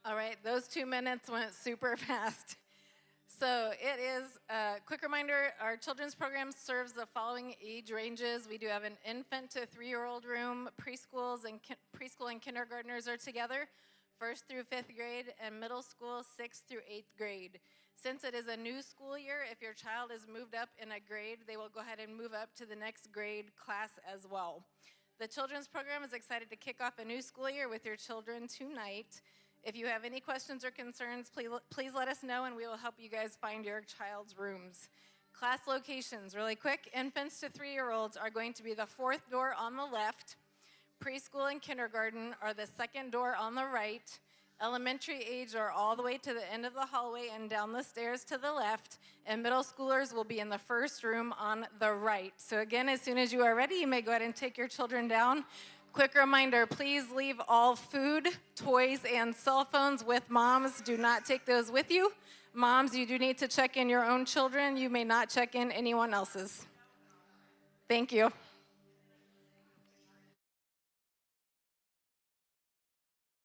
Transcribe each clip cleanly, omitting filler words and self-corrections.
All right, those 2 minutes went super fast. So it is a quick reminder, our children's program serves the following age ranges. We do have an infant to 3-year-old room, preschool and kindergartners are together, 1st through 5th grade, and middle school 6th through 8th grade. Since it is a new school year, if your child is moved up in a grade, they will go ahead and move up to the next grade class as well. The children's program is excited to kick off a new school year with your children tonight. If you have any questions or concerns, please let us know and we will help you guys find your child's rooms. Class locations, really quick. Infants to 3-year-olds are going to be the 4th door on the left. Preschool and kindergarten are the 2nd door on the right. Elementary age are all the way to the end of the hallway and down the stairs to the left. And middle schoolers will be in the 1st room on the right. So again, as soon as you are ready, you may go ahead and take your children down. Quick reminder, please leave all food, toys, and cell phones with moms. Do not take those with you. Moms, you do need to check in your own children. You may not check in anyone else's. Thank you.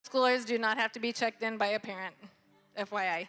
Schoolers do not have to be checked in by a parent, FYI.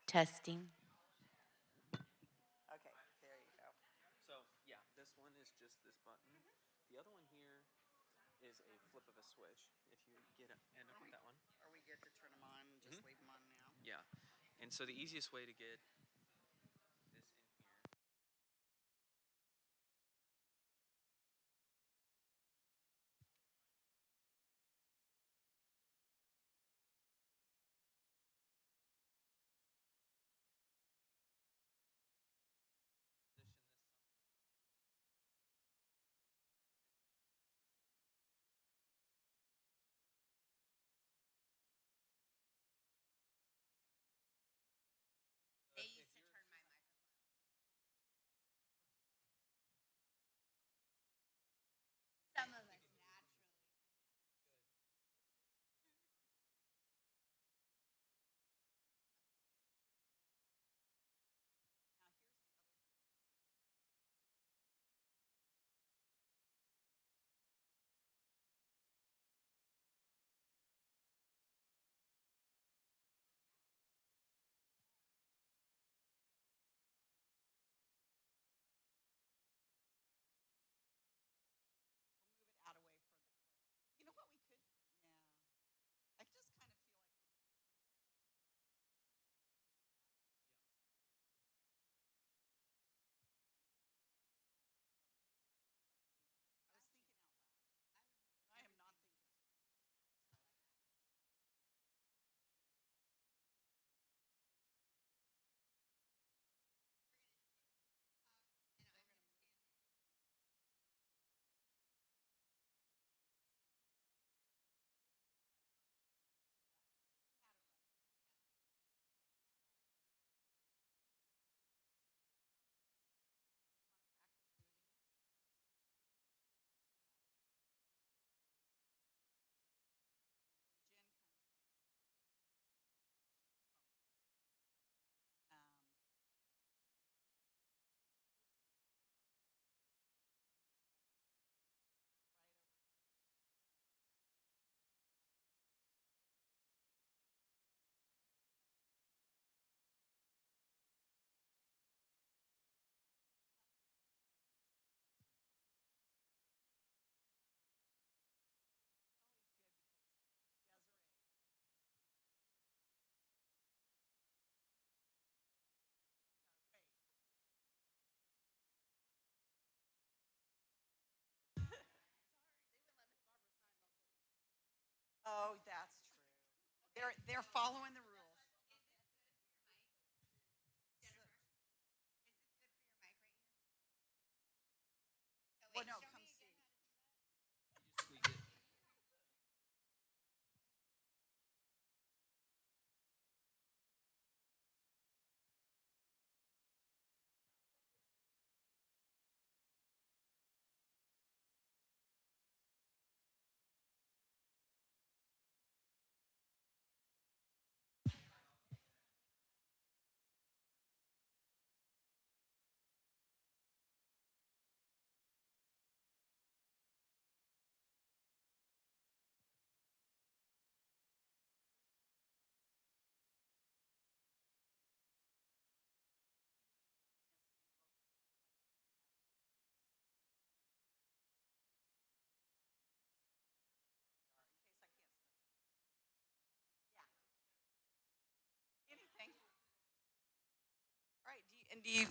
Testing. Okay, there you go. So yeah, this one is just this button. The other one here is a flip of a switch. If you end up with that one. Are we good to turn them on and just leave them on now? Yeah. And so the easiest way to get this in here. Position this They used to turn my microphone off. Some of us naturally. Now here's the other thing. We'll move it out away for the clerk. You know what we could? Yeah. I just kind of feel like we need to I was thinking out loud, and I am not thinking today. So. You had it right. You want to practice moving it? When Jen comes in, she could probably do that. Um, right over here. It's always good because Desiree got away. They would let Miss Barbara sign, don't they? Oh, that's true. They're following the rules. Is this good for your mic right here? So Well, wait, no, show come me see. again how to do that. squeeze it. Can you give me a single signal, like that's where we are, in case I can't smush it. Yeah. Anything. All right. Do you?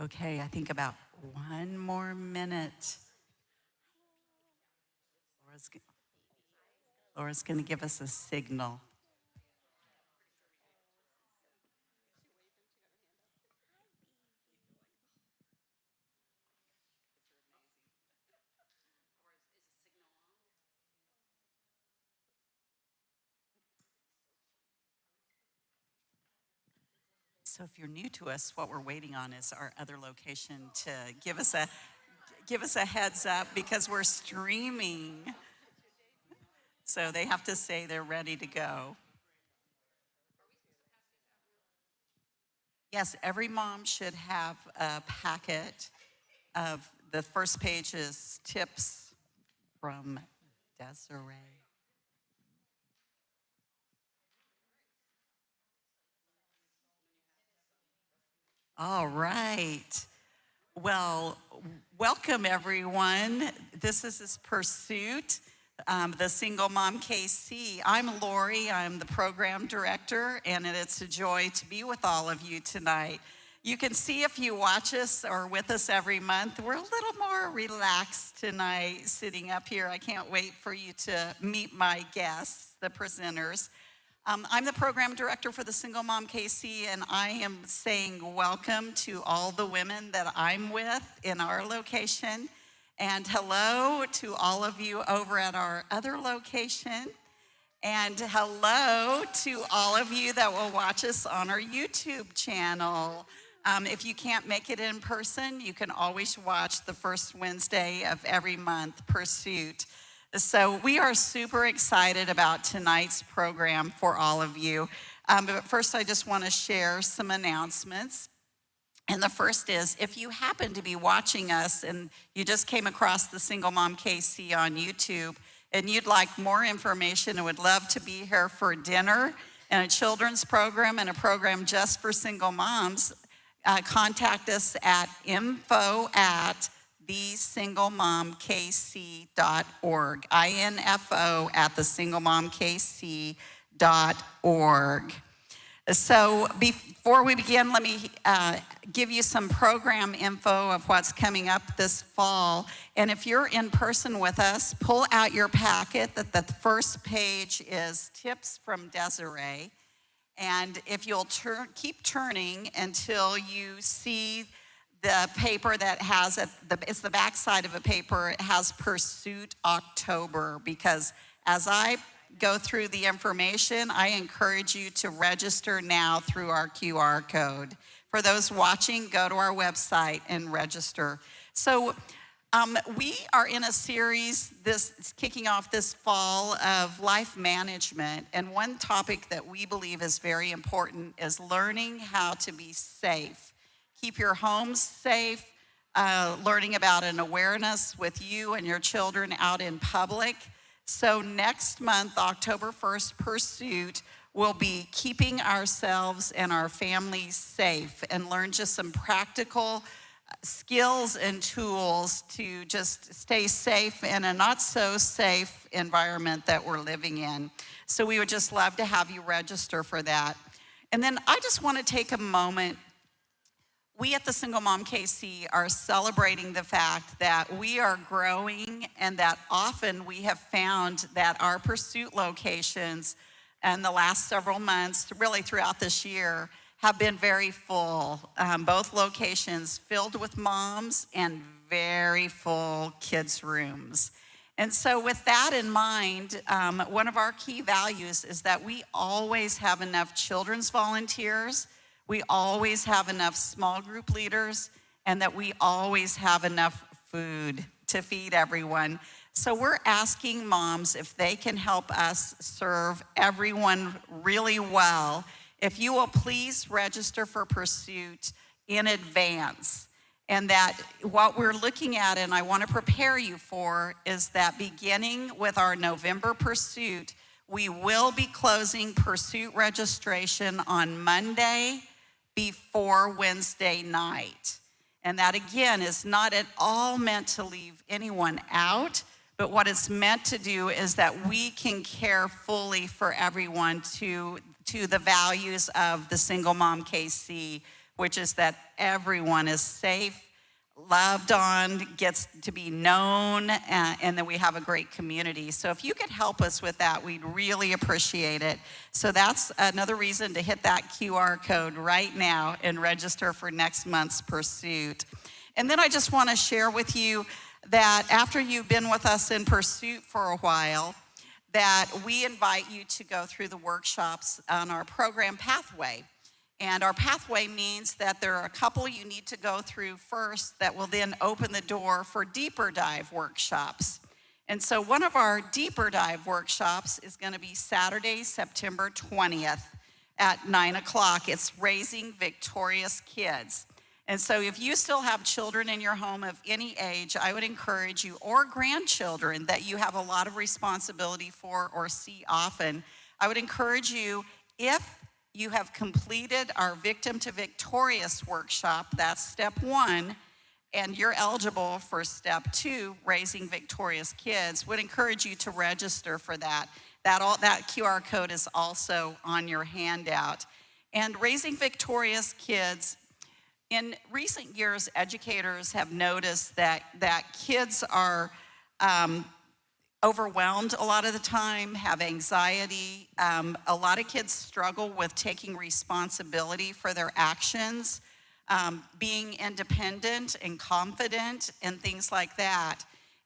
Okay, I think about 1 more minute. Laura's going to give us a signal. So if you're new to us, what we're waiting on is our other location to give us a heads up because we're streaming. So they have to say they're ready to go. Yes, every mom should have a packet of the first page is tips from Desiree. All right. Well, welcome everyone. This is Pursuit, the Single Mom KC. I'm Lori, I'm the program director, and it's a joy to be with all of you tonight. You can see if you watch us or with us every month, we're a little more relaxed tonight sitting up here. I can't wait for you to meet my guests, the presenters. I'm the program director for the Single Mom KC, and I am saying welcome to all the women that I'm with in our location. And hello to all of you over at our other location. And hello to all of you that will watch us on our YouTube channel. If you can't make it in person, you can always watch the first Wednesday of every month, Pursuit. So we are super excited about tonight's program for all of you. But first, I just want to share some announcements. And the first is, if you happen to be watching us and you just came across the Single Mom KC on YouTube and you'd like more information and would love to be here for dinner and a children's program and a program just for single moms, contact us at info@thesinglemomkc.org, info at thesinglemomkc.org. So before we begin, let me give you some program info of what's coming up this fall. And if you're in person with us, pull out your packet. That the first page is tips from Desiree. And if you'll keep turning until you see the paper that has, it's the back side of a paper, it has Pursuit October, because as I go through the information, I encourage you to register now through our QR code. For those watching, go to our website and register. So we are in a series kicking off this fall of life management, and one topic that we believe is very important is learning how to be safe. Keep your homes safe, learning about an awareness with you and your children out in public. So next month, October 1st, Pursuit will be keeping ourselves and our families safe and learn just some practical skills and tools to just stay safe in a not so safe environment that we're living in. So we would just love to have you register for that. And then I just want to take a moment. We at the Single Mom KC are celebrating the fact that we are growing, and that often we have found that our Pursuit locations in the last several months, really throughout this year, have been very full. Both locations filled with moms and very full kids' rooms. And so with that in mind, one of our key values is that we always have enough children's volunteers, we always have enough small group leaders, and that we always have enough food to feed everyone. So we're asking moms if they can help us serve everyone really well. If you will please register for Pursuit in advance. And that what we're looking at, and I want to prepare you for, is that beginning with our November Pursuit, we will be closing Pursuit registration on Monday before Wednesday night. And that again is not at all meant to leave anyone out, but what it's meant to do is that we can care fully for everyone to the values of the Single Mom KC, which is that everyone is safe, loved on, gets to be known, and then we have a great community. So if you could help us with that, we'd really appreciate it. So that's another reason to hit that QR code right now and register for next month's Pursuit. And then I just want to share with you that after you've been with us in Pursuit for a while, that we invite you to go through the workshops on our program pathway. And our pathway means that there are a couple you need to go through first that will then open the door for deeper dive workshops. And so one of our deeper dive workshops is going to be Saturday, September 20th at 9 o'clock. It's Raising Victorious Kids. And so if you still have children in your home of any age, I would encourage you, or grandchildren that you have a lot of responsibility for or see often, I would encourage you, if you have completed our Victim to Victorious workshop, that's step 1, and you're eligible for step 2, Raising Victorious Kids, would encourage you to register for that. That QR code is also on your handout. And Raising Victorious Kids, in recent years, educators have noticed that kids are overwhelmed a lot of the time, have anxiety. A lot of kids struggle with taking responsibility for their actions, being independent and confident and things like that.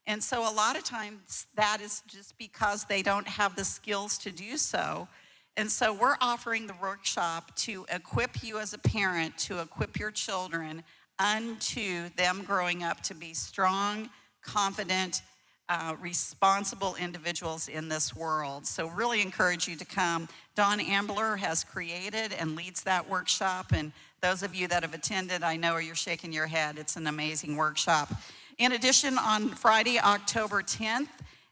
And so a lot of times that is just because they don't have the skills to do so. And so we're offering the workshop to equip you as a parent, to equip your children unto them growing up to be strong, confident, responsible individuals in this world. So really encourage you to come. Dawn Ambler has created and leads that workshop, and those of you that have attended, I know you're shaking your head. It's an amazing workshop. In addition, on Friday, October 10th,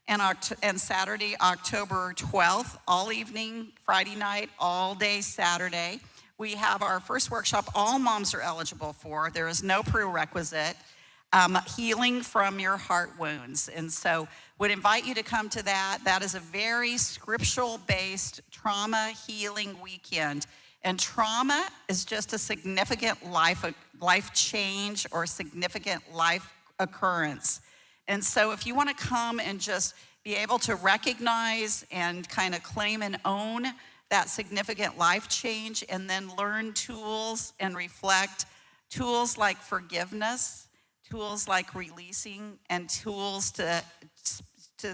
and Saturday, October 12th, all evening, Friday night, all day Saturday, we have our first workshop all moms are eligible for. There is no prerequisite. Healing from your heart wounds. And so would invite you to come to that. That is a very scriptural-based trauma healing weekend. And trauma is just a significant life change or significant life occurrence. And so if you want to come and just be able to recognize and kind of claim and own that significant life change, and then learn tools and reflect tools like forgiveness, tools like releasing, and tools to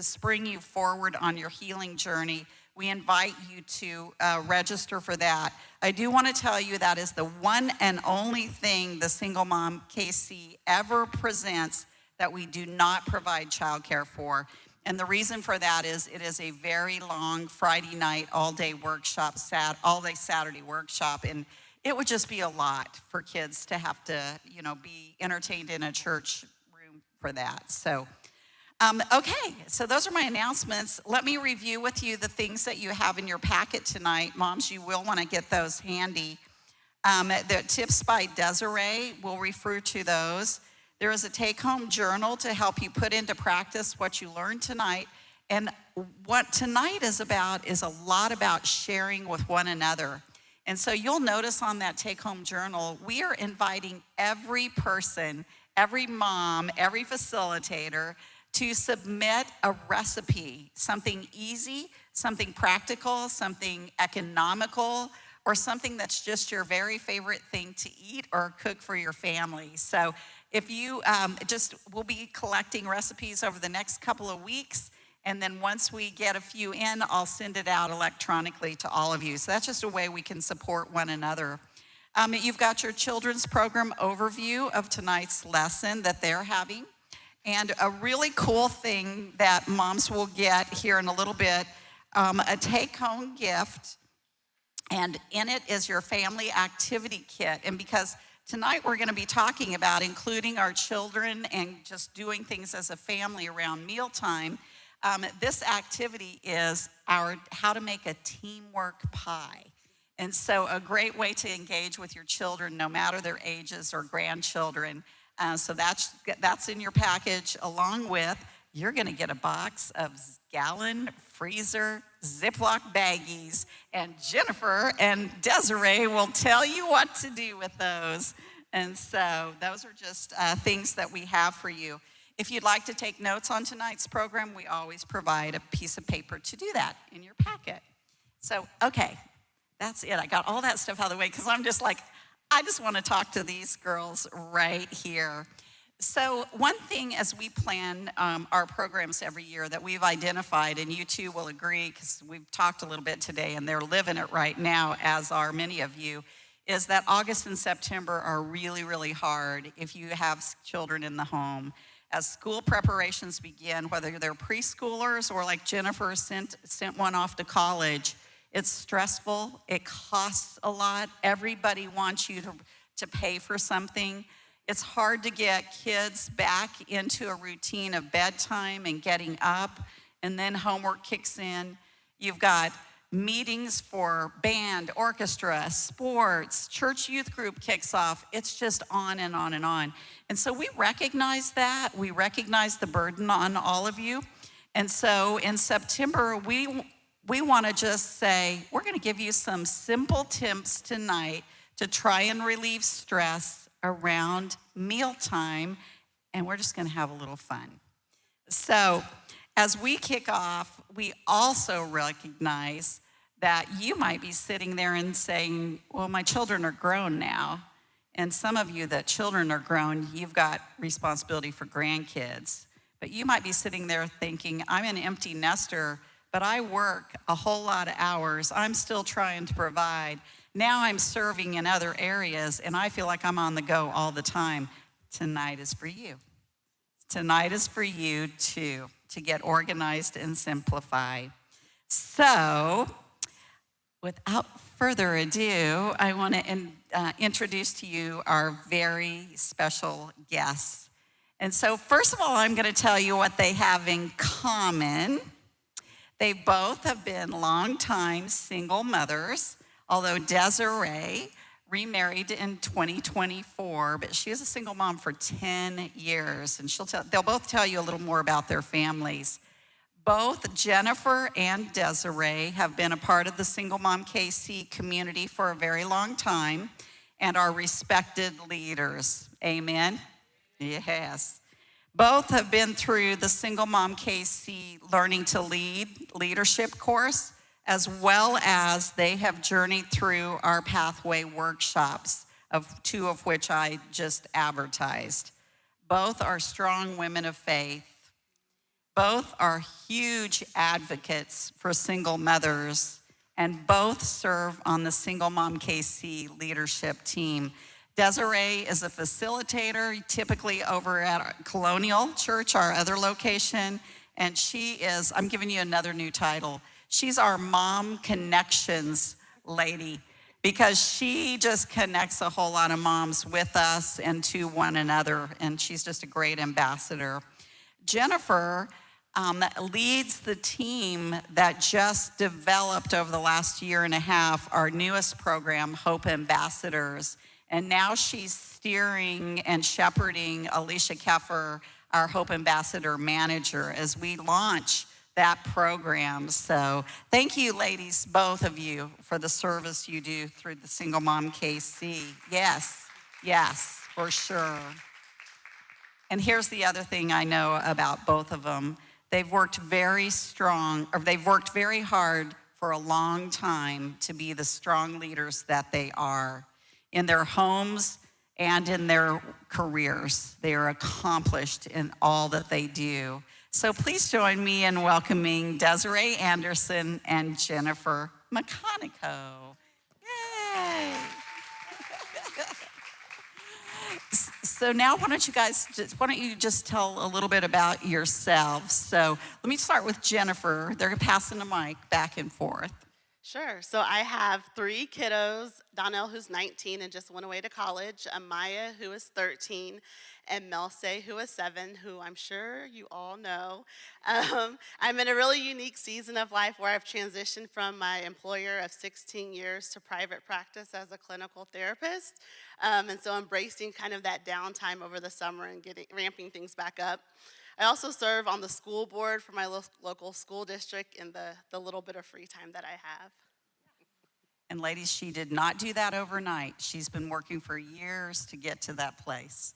spring you forward on your healing journey, we invite you to register for that. I do want to tell you that is the one and only thing the Single Mom KC ever presents that we do not provide childcare for. And the reason for that is it is a very long Friday night, all-day workshop, all-day Saturday workshop, and it would just be a lot for kids to have to, be entertained in a church room for that. So, okay, so those are my announcements. Let me review with you the things that you have in your packet tonight. Moms, you will want to get those handy. The tips by Desiree, we'll refer to those. There is a take-home journal to help you put into practice what you learned tonight. And what tonight is about is a lot about sharing with one another. And so you'll notice on that take-home journal, we are inviting every person, every mom, every facilitator to submit a recipe, something easy, something practical, something economical, or something that's just your very favorite thing to eat or cook for your family. So if you we'll be collecting recipes over the next couple of weeks. And then once we get a few in, I'll send it out electronically to all of you. So that's just a way we can support one another. You've got your children's program overview of tonight's lesson that they're having. And a really cool thing that moms will get here in a little bit, a take-home gift. And in it is your family activity kit. And because tonight we're going to be talking about including our children and just doing things as a family around mealtime, this activity is our how to make a teamwork pie. And so a great way to engage with your children, no matter their ages or grandchildren. So that's in your package, along with you're going to get a box of gallon freezer Ziploc baggies, and Jennifer and Desiree will tell you what to do with those. And so those are just things that we have for you. If you'd like to take notes on tonight's program, we always provide a piece of paper to do that in your packet. So, okay, that's it. I got all that stuff out of the way because I'm just like, I just want to talk to these girls right here. So one thing as we plan our programs every year that we've identified, and you two will agree because we've talked a little bit today and they're living it right now, as are many of you, is that August and September are really, really hard if you have children in the home. As school preparations begin, whether they're preschoolers or like Jennifer sent one off to college, it's stressful, it costs a lot. Everybody wants you to pay for something. It's hard to get kids back into a routine of bedtime and getting up, and then homework kicks in. You've got meetings for band, orchestra, sports, church youth group kicks off. It's just on and on and on. And so we recognize that. We recognize the burden on all of you. And so in September, we want to just say, we're going to give you some simple tips tonight to try and relieve stress around mealtime, and we're just going to have a little fun. So as we kick off, we also recognize that you might be sitting there and saying, well, my children are grown now. And some of you that children are grown, you've got responsibility for grandkids. But you might be sitting there thinking, I'm an empty nester, but I work a whole lot of hours. I'm still trying to provide. Now I'm serving in other areas, and I feel like I'm on the go all the time. Tonight is for you. Tonight is for you too, to get organized and simplify. So, without further ado, I want to introduce to you our very special guests. And so, first of all, I'm going to tell you what they have in common. They both have been longtime single mothers, although Desiree remarried in 2024, but she was a single mom for 10 years, and they'll both tell you a little more about their families. Both Jennifer and Desiree have been a part of the Single Mom KC community for a very long time and are respected leaders. Amen? Yes. Both have been through the Single Mom KC Learning to Lead leadership course, as well as they have journeyed through our pathway workshops, two of which I just advertised. Both are strong women of faith. Both are huge advocates for single mothers, and both serve on the Single Mom KC leadership team. Desiree is a facilitator, typically over at Colonial Church, our other location, and she is, I'm giving you another new title, she's our Mom Connections lady, because she just connects a whole lot of moms with us and to one another, and she's just a great ambassador. Jennifer leads the team that just developed over the last year and a half our newest program, Hope Ambassadors. And now she's steering and shepherding Alicia Keffer, our Hope Ambassador manager, as we launch that program. So thank you, ladies, both of you, for the service you do through the Single Mom KC. Yes, for sure. And here's the other thing I know about both of them. They've worked very hard for a long time to be the strong leaders that they are in their homes and in their careers. They are accomplished in all that they do. So please join me in welcoming Desiree Anderson and Jennifer McConico. Yay! So now why don't you just tell a little bit about yourselves. So let me start with Jennifer. They're passing the mic back and forth. Sure. So I have 3 kiddos, Donnell, who's 19 and just went away to college, Amaya, who is 13, and Melse, who is 7, who I'm sure you all know. I'm in a really unique season of life where I've transitioned from my employer of 16 years to private practice as a clinical therapist. And so embracing kind of that downtime over the summer and ramping things back up. I also serve on the school board for my local school district in the little bit of free time that I have. And ladies, she did not do that overnight. She's been working for years to get to that place.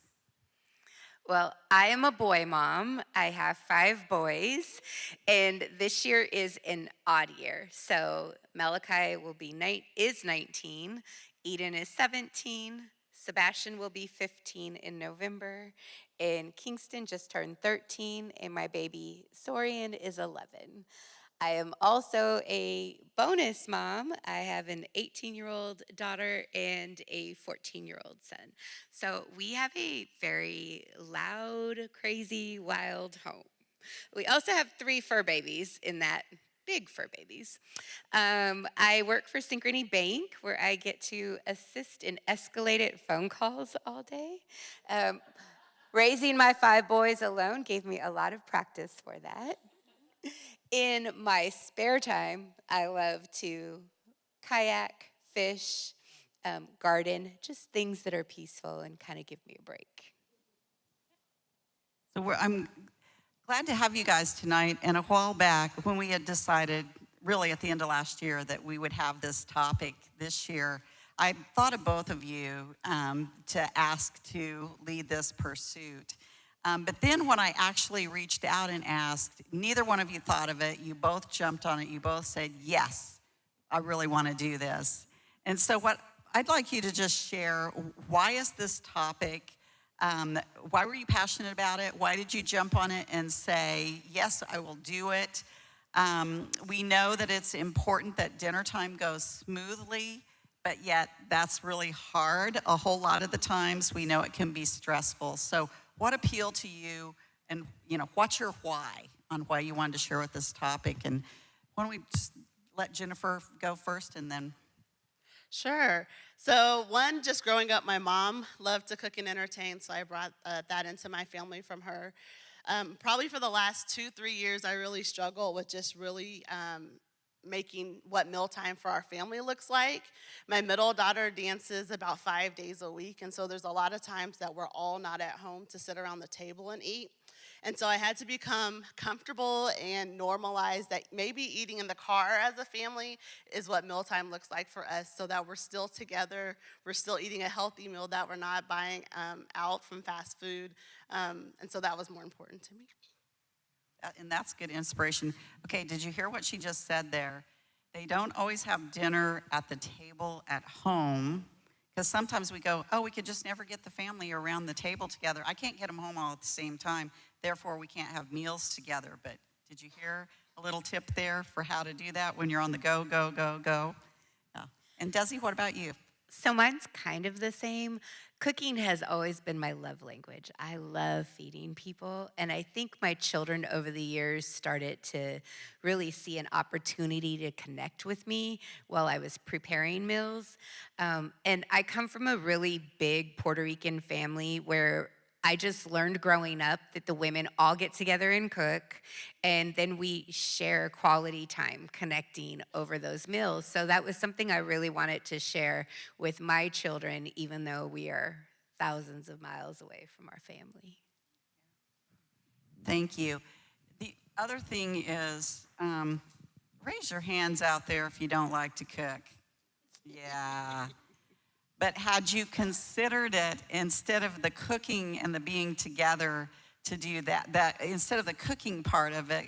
Well, I am a boy mom. I have 5 boys, and this year is an odd year. So Malachi is 19, Eden is 17, Sebastian will be 15 in November, and Kingston just turned 13, and my baby Sorian is 11. I am also a bonus mom. I have an 18-year-old daughter and a 14-year-old son. So we have a very loud, crazy, wild home. We also have 3 fur babies in that, big fur babies. I work for Synchrony Bank, where I get to assist in escalated phone calls all day. Raising my 5 boys alone gave me a lot of practice for that. In my spare time, I love to kayak, fish, garden, just things that are peaceful and kind of give me a break. So I'm glad to have you guys tonight. And a while back, when we had decided, really at the end of last year, that we would have this topic this year, I thought of both of you to ask to lead this pursuit. But then when I actually reached out and asked, neither one of you thought of it. You both jumped on it. You both said, yes, I really want to do this. And so what I'd like you to just share, why is this topic, why were you passionate about it? Why did you jump on it and say, yes, I will do it? We know that it's important that dinner time goes smoothly, but yet that's really hard. A whole lot of the times we know it can be stressful. So what appealed to you, and what's your why on why you wanted to share with this topic? And why don't we just let Jennifer go first and then. Sure. So one, just growing up, my mom loved to cook and entertain, so I brought that into my family from her. Probably for the last 2-3 years, I really struggled with just really making what mealtime for our family looks like. My middle daughter dances about 5 days a week, and so there's a lot of times that we're all not at home to sit around the table and eat. And so I had to become comfortable and normalize that maybe eating in the car as a family is what mealtime looks like for us, so that we're still together, we're still eating a healthy meal, that we're not buying out from fast food. And so that was more important to me. And that's good inspiration. Okay, did you hear what she just said there? They don't always have dinner at the table at home, because sometimes we go, oh, we could just never get the family around the table together. I can't get them home all at the same time, therefore we can't have meals together. But did you hear a little tip there for how to do that when you're on the go, go, go, go? Yeah. And Desi, what about you? So mine's kind of the same. Cooking has always been my love language. I love feeding people, and I think my children over the years started to really see an opportunity to connect with me while I was preparing meals. And I come from a really big Puerto Rican family where I just learned growing up that the women all get together and cook, and then we share quality time connecting over those meals. So that was something I really wanted to share with my children, even though we are thousands of miles away from our family. Thank you. The other thing is, raise your hands out there if you don't like to cook. Yeah. But had you considered it, instead of the cooking and the being together to do that instead of the cooking part of it,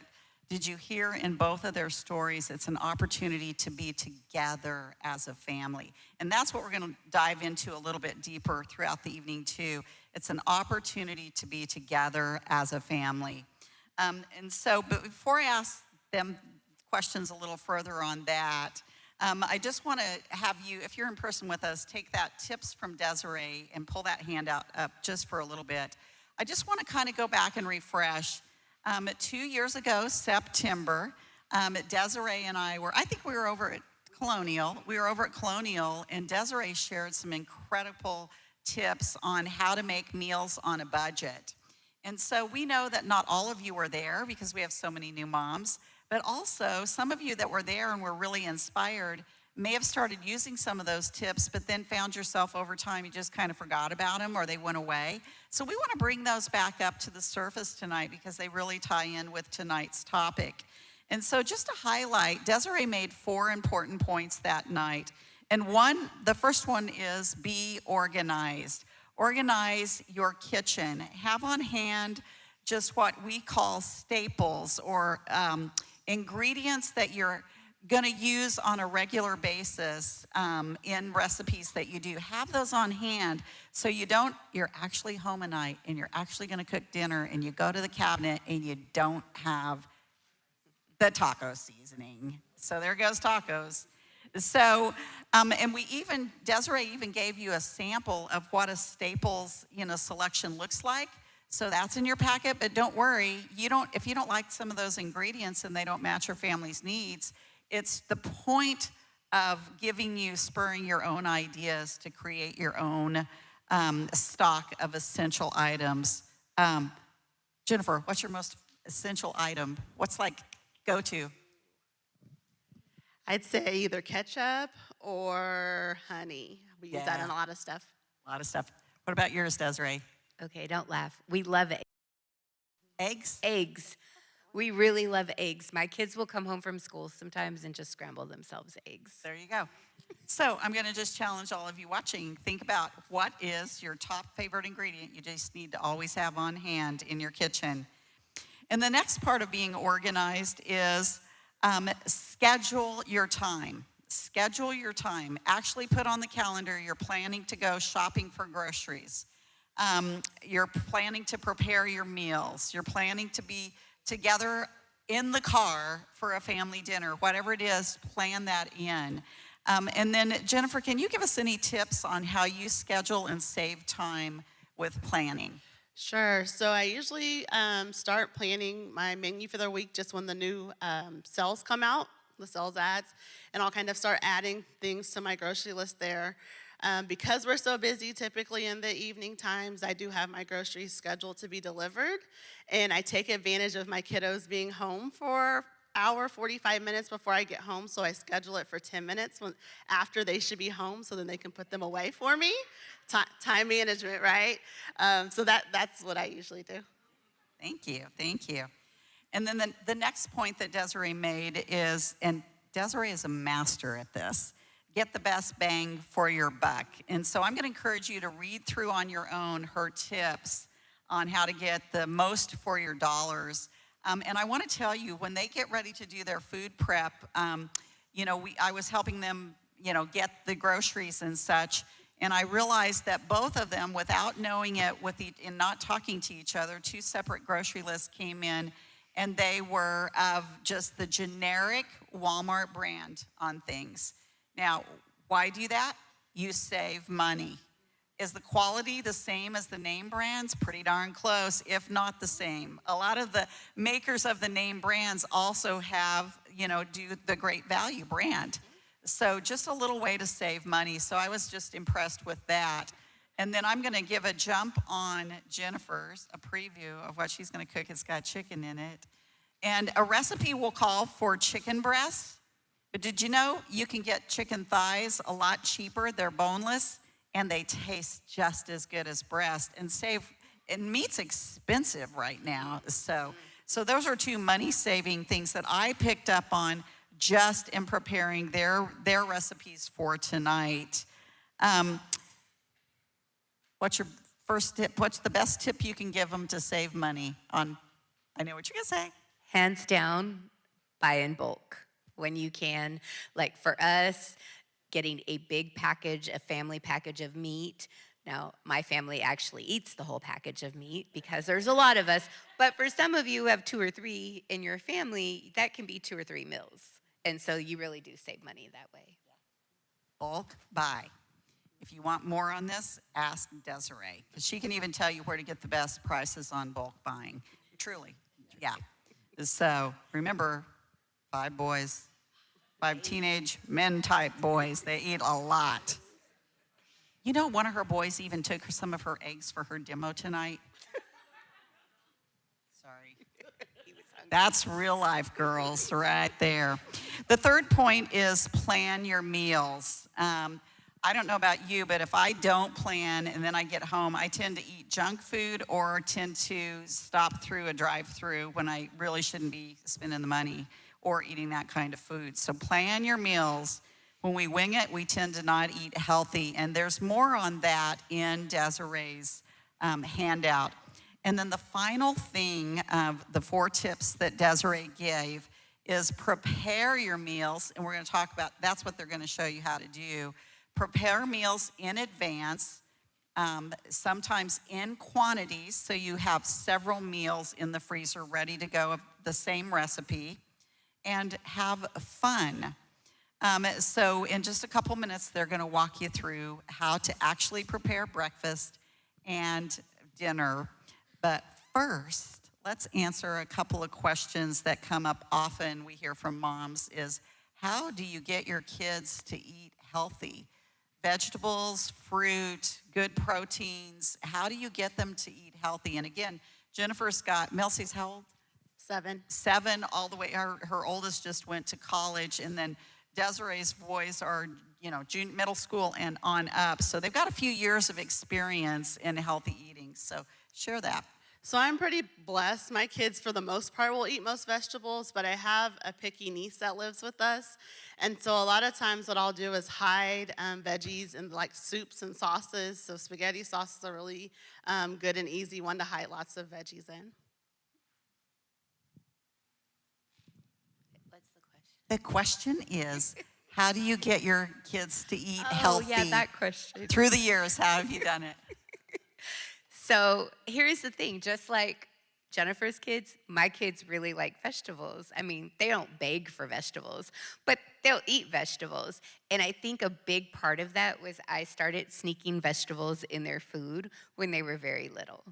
did you hear in both of their stories, it's an opportunity to be together as a family. And that's what we're going to dive into a little bit deeper throughout the evening too. It's an opportunity to be together as a family. And so, but before I ask them questions a little further on that, I just want to have you, if you're in person with us, take that tips from Desiree and pull that handout up just for a little bit. I just want to kind of go back and refresh. 2 years ago, September, Desiree and I we were over at Colonial. We were over at Colonial, and Desiree shared some incredible tips on how to make meals on a budget. And so we know that not all of you were there because we have so many new moms, but also some of you that were there and were really inspired, may have started using some of those tips, but then found yourself over time, you just kind of forgot about them or they went away. So we want to bring those back up to the surface tonight because they really tie in with tonight's topic. And so just to highlight, Desiree made 4 important points that night. And the first one is be organized. Organize your kitchen. Have on hand just what we call staples or ingredients that you're going to use on a regular basis in recipes that you do. Have those on hand so you're actually home at night and you're actually going to cook dinner and you go to the cabinet and you don't have the taco seasoning. So there goes tacos. So, and Desiree even gave you a sample of what a staples, selection looks like. So that's in your packet, but don't worry, if you don't like some of those ingredients and they don't match your family's needs, it's the point of spurring your own ideas to create your own stock of essential items. Jennifer, what's your most essential item? What's go-to? I'd say either ketchup or honey. We use that in a lot of stuff. A lot of stuff. What about yours, Desiree? Okay, don't laugh. We love Eggs? eggs. We really love eggs. My kids will come home from school sometimes and just scramble themselves eggs. There you go. So I'm going to just challenge all of you watching. Think about what is your top favorite ingredient you just need to always have on hand in your kitchen. And the next part of being organized is schedule your time. Schedule your time. Actually put on the calendar you're planning to go shopping for groceries. You're planning to prepare your meals. You're planning to be together in the car for a family dinner. Whatever it is, plan that in. And then, Jennifer, can you give us any tips on how you schedule and save time with planning? Sure. So I usually start planning my menu for the week just when the new sales come out, the sales ads, and I'll kind of start adding things to my grocery list there. Because we're so busy, typically in the evening times, I do have my groceries scheduled to be delivered, and I take advantage of my kiddos being home for hour, 45 minutes before I get home, so I schedule it for 10 minutes after they should be home, so then they can put them away for me. Time management, right? So that's what I usually do. Thank you. And then the next point that Desiree made is, and Desiree is a master at this, get the best bang for your buck. And so I'm going to encourage you to read through on your own her tips on how to get the most for your dollars. And I want to tell you, when they get ready to do their food prep, I was helping them, get the groceries and such. And I realized that both of them, without knowing it, and not talking to each other, 2 separate grocery lists came in, and they were of just the generic Walmart brand on things. Now, why do that? You save money. Is the quality the same as the name brands? Pretty darn close, if not the same. A lot of the makers of the name brands also have, do the Great Value brand. So just a little way to save money. So I was just impressed with that. And then I'm going to give a jump on Jennifer's, a preview of what she's going to cook. It's got chicken in it. And a recipe will call for chicken breasts. But did you know you can get chicken thighs a lot cheaper? They're boneless, and they taste just as good as breast. And meat's expensive right now. So those are 2 money-saving things that I picked up on just in preparing their recipes for tonight. What's your first tip? What's the best tip you can give them to save money on? I know what you're going to say. Hands down, buy in bulk when you can. Like for us, getting a big package, a family package of meat. Now, my family actually eats the whole package of meat because there's a lot of us. But for some of you who have 2 or 3 in your family, that can be 2 or 3 meals. And so you really do save money that way. Bulk buy. If you want more on this, ask Desiree, because she can even tell you where to get the best prices on bulk buying. Truly, yeah. So remember, 5 boys, 5 teenage men type boys, they eat a lot. One of her boys even took some of her eggs for her demo tonight. Sorry. That's real life, girls, right there. The third point is plan your meals. I don't know about you, but if I don't plan and then I get home, I tend to eat junk food or tend to stop through a drive-through when I really shouldn't be spending the money or eating that kind of food. So plan your meals. When we wing it, we tend to not eat healthy. And there's more on that in Desiree's handout. And then the final thing of the 4 tips that Desiree gave is prepare your meals. And we're going to talk about, that's what they're going to show you how to do. Prepare meals in advance, sometimes in quantities, so you have several meals in the freezer ready to go of the same recipe, and have fun. So in just a couple minutes, they're going to walk you through how to actually prepare breakfast and dinner. But first, let's answer a couple of questions that come up often. We hear from moms is, how do you get your kids to eat healthy? Vegetables, fruit, good proteins. How do you get them to eat healthy? And again, Jennifer's got, Melcy's how old? 7. 7 all the way. Her oldest just went to college, and then Desiree's boys are, middle school and on up. So they've got a few years of experience in healthy eating. So share that. So I'm pretty blessed. My kids, for the most part, will eat most vegetables, but I have a picky niece that lives with us. And so a lot of times what I'll do is hide veggies in like soups and sauces. So spaghetti sauces are really good and easy one to hide lots of veggies in. What's the question? The question is, how do you get your kids to eat healthy? Oh, yeah, that question. Through the years, how have you done it? So here's the thing, just like Jennifer's kids, my kids really like vegetables. I mean, they don't beg for vegetables, but they'll eat vegetables. And I think a big part of that was I started sneaking vegetables in their food when they were very little.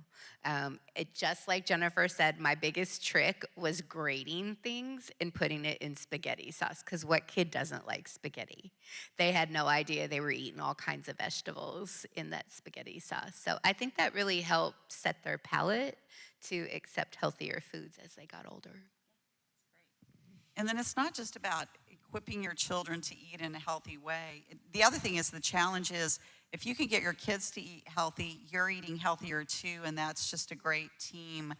Just like Jennifer said, my biggest trick was grating things and putting it in spaghetti sauce, because what kid doesn't like spaghetti? They had no idea they were eating all kinds of vegetables in that spaghetti sauce. So I think that really helped set their palate to accept healthier foods as they got older. And then it's not just about equipping your children to eat in a healthy way. The other thing is, the challenge is, if you can get your kids to eat healthy, you're eating healthier too, and that's just a great team,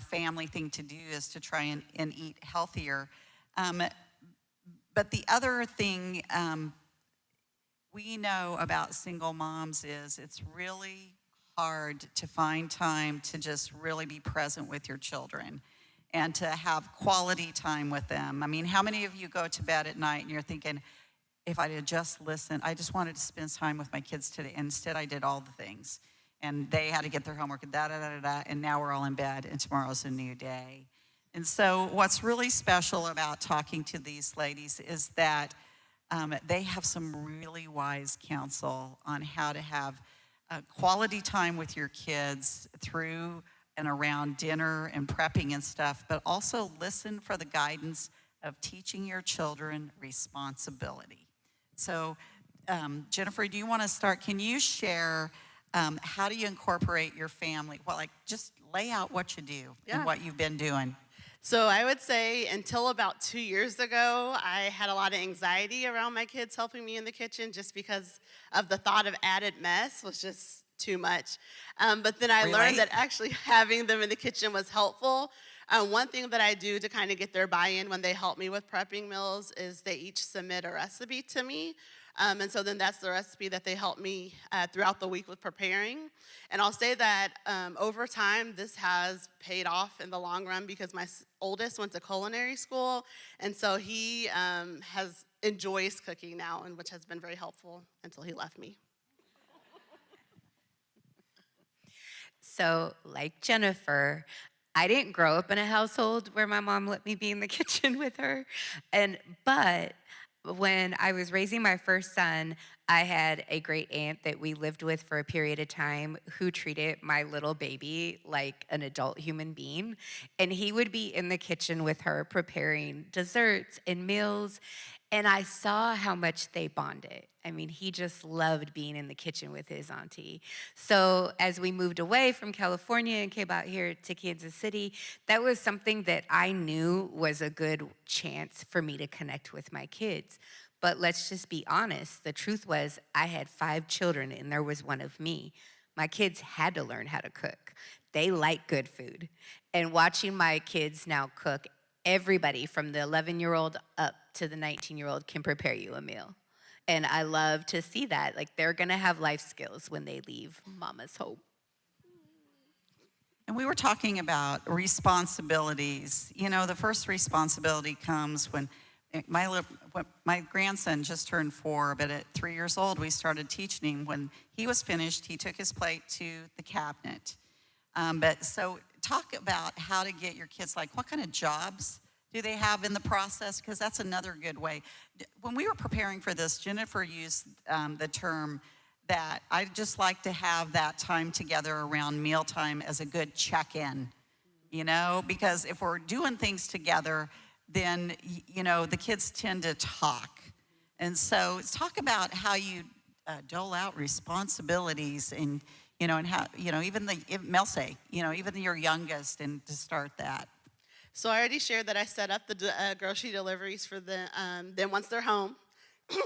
family thing to do, is to try and eat healthier. But the other thing we know about single moms is it's really hard to find time to just really be present with your children and to have quality time with them. I mean, how many of you go to bed at night and you're thinking, if I had just listened, I just wanted to spend time with my kids today. Instead, I did all the things. And they had to get their homework, and now we're all in bed, and tomorrow's a new day. And so what's really special about talking to these ladies is that they have some really wise counsel on how to have quality time with your kids through and around dinner and prepping and stuff, but also listen for the guidance of teaching your children responsibility. So, Jennifer, do you want to start? Can you share how do you incorporate your family? Well, just lay out what you do and what you've been doing. So I would say until about 2 years ago, I had a lot of anxiety around my kids helping me in the kitchen, just because of the thought of added mess was just too much. But then I learned that actually having them in the kitchen was helpful. One thing that I do to kind of get their buy-in when they help me with prepping meals is they each submit a recipe to me. And so then that's the recipe that they help me throughout the week with preparing. And I'll say that over time, this has paid off in the long run, because my oldest went to culinary school. And so he enjoys cooking now, and which has been very helpful until he left me. So, like Jennifer, I didn't grow up in a household where my mom let me be in the kitchen with her. But when I was raising my first son, I had a great aunt that we lived with for a period of time who treated my little baby like an adult human being. And he would be in the kitchen with her preparing desserts and meals. And I saw how much they bonded. I mean, he just loved being in the kitchen with his auntie. So as we moved away from California and came out here to Kansas City, that was something that I knew was a good chance for me to connect with my kids. But let's just be honest. The truth was I had 5 children and there was one of me. My kids had to learn how to cook. They like good food. And watching my kids now cook, everybody from the 11-year-old up to the 19-year-old can prepare you a meal. And I love to see that. Like, they're gonna have life skills when they leave mama's home. And we were talking about responsibilities. You know, the first responsibility comes when my grandson just turned 4, but at 3 years old, we started teaching him. When he was finished, he took his plate to the cabinet. So talk about how to get your kids, like what kind of jobs do they have in the process? Because that's another good way. When we were preparing for this, Jennifer used the term that I just like to have that time together around mealtime as a good check-in, you know, because if we're doing things together, then, you know, the kids tend to talk. And so talk about how you dole out responsibilities and, you know, and how, you know, even Mel say, you know, even your youngest, and to start that. So I already shared that I set up the grocery deliveries for them once they're home.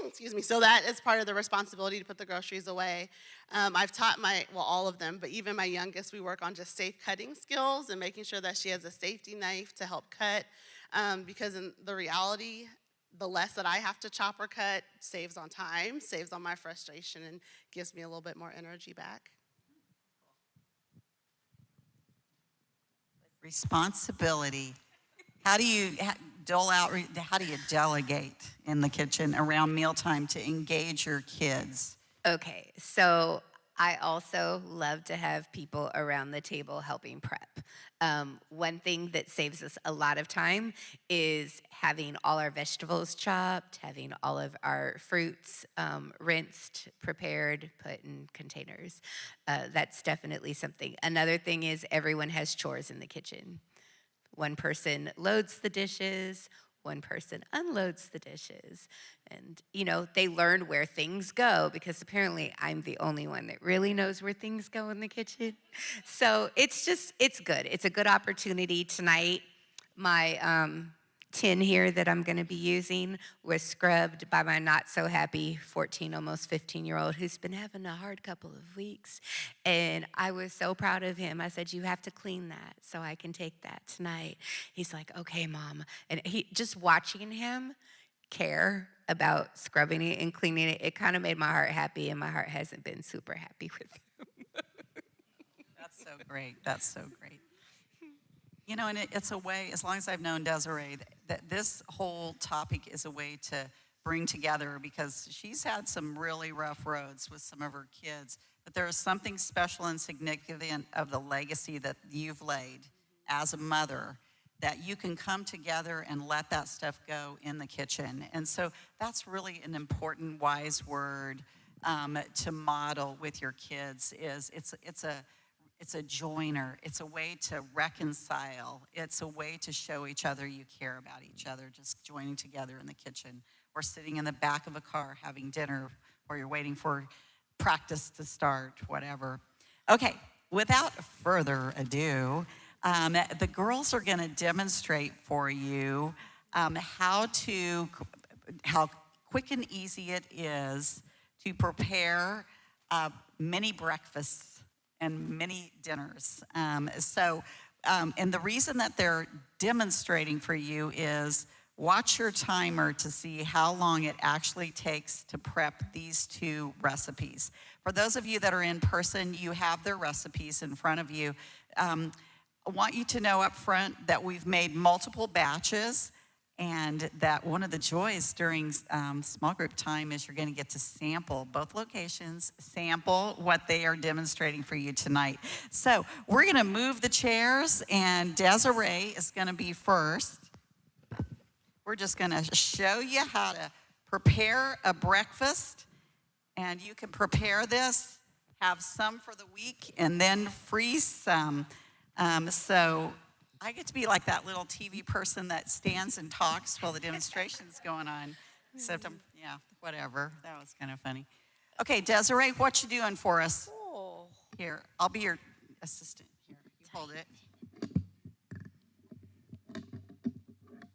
Excuse me. So that is part of the responsibility to put the groceries away. I've taught all of them, but even my youngest, we work on just safe cutting skills and making sure that she has a safety knife to help cut. Because in the reality, the less that I have to chop or cut saves on time, saves on my frustration, and gives me a little bit more energy back. Responsibility. How do you how do you delegate in the kitchen around mealtime to engage your kids? Okay, so I also love to have people around the table helping prep. One thing that saves us a lot of time is having all our vegetables chopped, having all of our fruits rinsed, prepared, put in containers. That's definitely something. Another thing is everyone has chores in the kitchen. One person loads the dishes, one person unloads the dishes. And, you know, they learn where things go because apparently I'm the only one that really knows where things go in the kitchen. So it's good. It's a good opportunity tonight. My tin here that I'm gonna be using was scrubbed by my not so happy 14, almost 15-year-old who's been having a hard couple of weeks. And I was so proud of him. I said, you have to clean that so I can take that tonight. He's like, okay, Mom. And just watching him care about scrubbing it and cleaning it, it kind of made my heart happy, and my heart hasn't been super happy with him. That's so great. That's so great. You know, and it's a way, as long as I've known Desiree, that this whole topic is a way to bring together, because she's had some really rough roads with some of her kids, but there is something special and significant of the legacy that you've laid as a mother, that you can come together and let that stuff go in the kitchen. And so that's really an important, wise word to model with your kids. It's a joiner. It's a way to reconcile. It's a way to show each other you care about each other, just joining together in the kitchen or sitting in the back of a car having dinner, or you're waiting for practice to start, whatever. Okay, without further ado, the girls are gonna demonstrate for you how quick and easy it is to prepare mini breakfasts and many dinners. And the reason that they're demonstrating for you is watch your timer to see how long it actually takes to prep these 2 recipes. For those of you that are in person, you have their recipes in front of you. I want you to know up front that we've made multiple batches, and that one of the joys during small group time is you're going to get to sample both locations, sample what they are demonstrating for you tonight. So we're going to move the chairs, and Desiree is going to be first. We're just going to show you how to prepare a breakfast, and you can prepare this, have some for the week, and then freeze some. So I get to be like that little TV person that stands and talks while the demonstration's going on. September, yeah, whatever. That was kind of funny. Okay, Desiree, what you doing for us? Oh. Here, I'll be your assistant. Here, you hold it.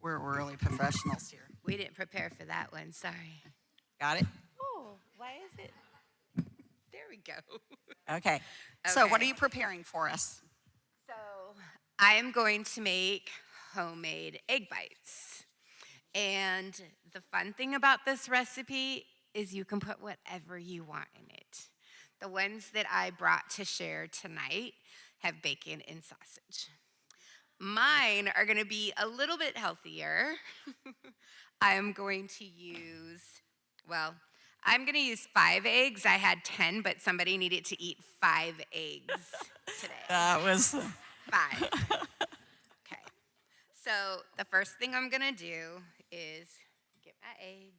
We're really professionals here. We didn't prepare for that one. Sorry. Got it? Oh, why is it? There we go. Okay. So what are Okay. you preparing for us? So I am going to make homemade egg bites. And the fun thing about this recipe is you can put whatever you want in it. The ones that I brought to share tonight have bacon and sausage. Mine are going to be a little bit healthier. I'm going to use, well, I'm going to use 5 eggs. I had 10, but somebody needed to eat 5 eggs today. That was 5. Okay. So the first thing I'm going to do is get my eggs.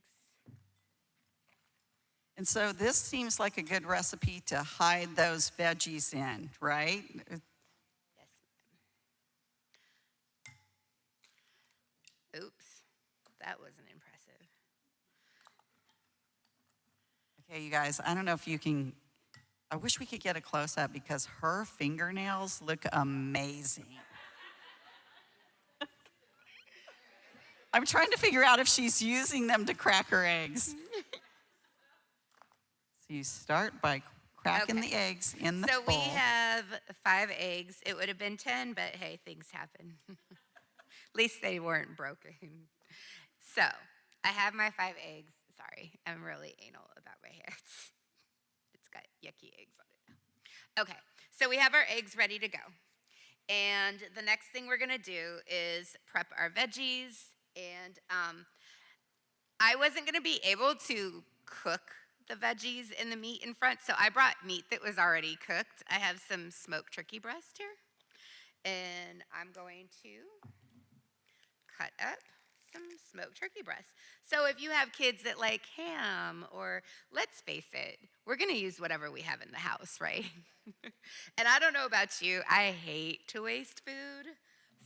And so this seems like a good recipe to hide those veggies in, right? Yes. Oops. That wasn't impressive. Okay, you guys, I don't know if you can, I wish we could get a close up because her fingernails look amazing. I'm trying to figure out if she's using them to crack her eggs. So you start by cracking Okay. the eggs in the So bowl. we have 5 eggs. It would have been 10, but hey, things happen. At least they weren't broken. So I have my 5 eggs. Sorry, I'm really anal about my hair. It's got yucky eggs on it. Okay, so we have our eggs ready to go. And the next thing we're gonna do is prep our veggies. And I wasn't gonna be able to cook the veggies and the meat in front, so I brought meat that was already cooked. I have some smoked turkey breast here, and I'm going to cut up some smoked turkey breast. So if you have kids that like ham, or let's face it, we're gonna use whatever we have in the house, right? And I don't know about you, I hate to waste food,